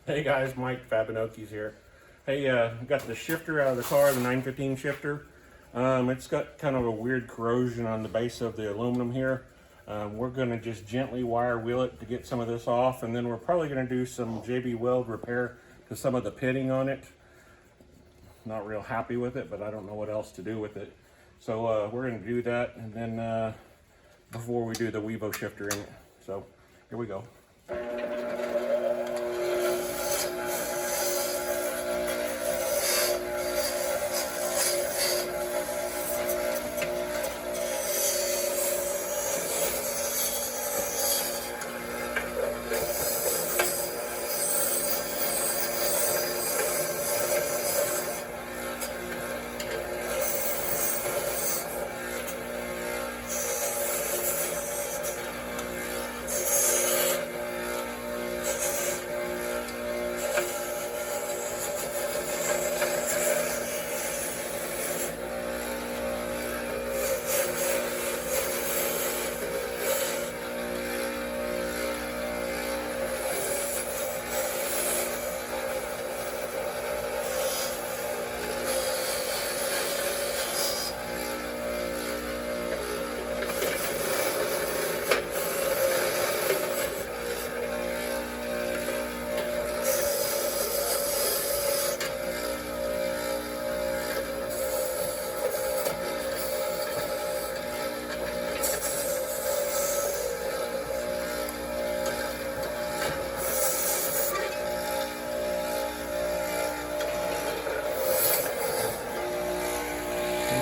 Hey guys, Mike Fab'n here. Hey, got the shifter out of the car, the 915 shifter. It's got kind of a weird corrosion on the base of the aluminum here. We're going to just gently wire wheel it to get some of this off, and then we're probably going to do some JB Weld repair to some of the pitting on it. Not real happy with it, but I don't know what else to do with it. So we're going to do that, and then before we do the Wevo shifter in it. So here we go.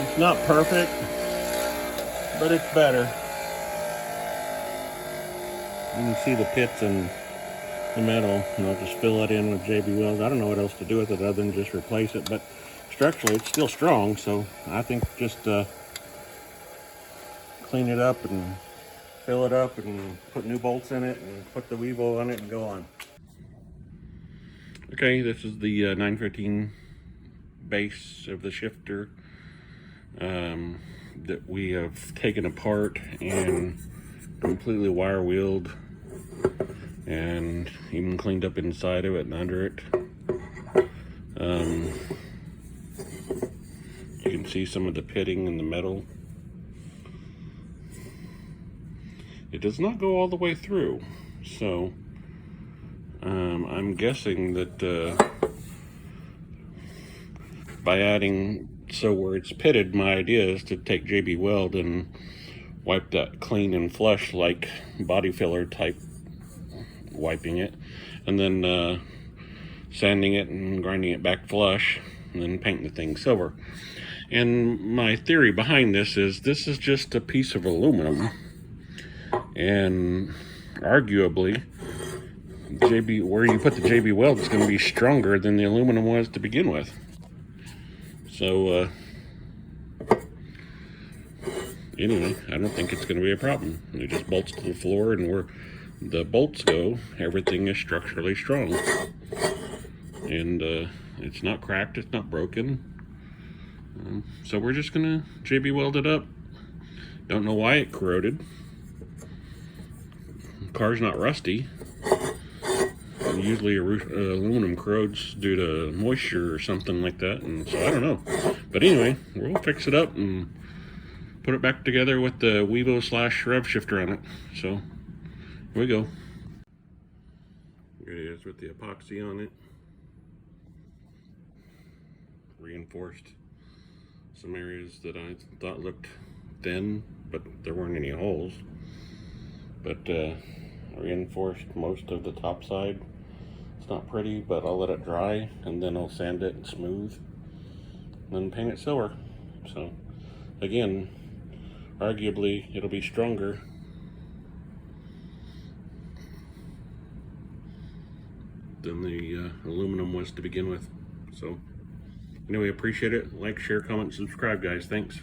It's not perfect, but it's better. You can see the pits in the metal, and I'll just fill it in with JB Weld. I don't know what else to do with it other than just replace it, but structurally it's still strong, so I think just clean it up and fill it up and put new bolts in it and put the Wevo on it and go on. Okay, this is the 915 base of the shifter that we have taken apart and completely wire wheeled and even cleaned up inside of it and under it. You can see some of the pitting in the metal. It does not go all the way through, so I'm guessing that by adding so where it's pitted, my idea is to take JB Weld and wipe that clean and flush like body filler type wiping it, and then sanding it and grinding it back flush, and then painting the thing silver. And my theory behind this is just a piece of aluminum, and arguably where you put the JB Weld is going to be stronger than the aluminum was to begin with. So anyway, I don't think it's going to be a problem. It just bolts to the floor, and where the bolts go, everything is structurally strong. And it's not cracked, it's not broken. So we're just going to JB Weld it up. Don't know why it corroded. The car's not rusty. Usually aluminum corrodes due to moisture or something like that, and so I don't know. But anyway, we'll fix it up and put it back together with the Wevo / rev shifter on it. So here we go. Here it is with the epoxy on it. Reinforced some areas that I thought looked thin, but there weren't any holes. But reinforced most of the top side. It's not pretty, but I'll let it dry, and then I'll sand it and smooth, and then paint it silver. So again, arguably it'll be stronger than the aluminum was to begin with. So anyway, appreciate it. Like, share, comment, subscribe, guys. Thanks.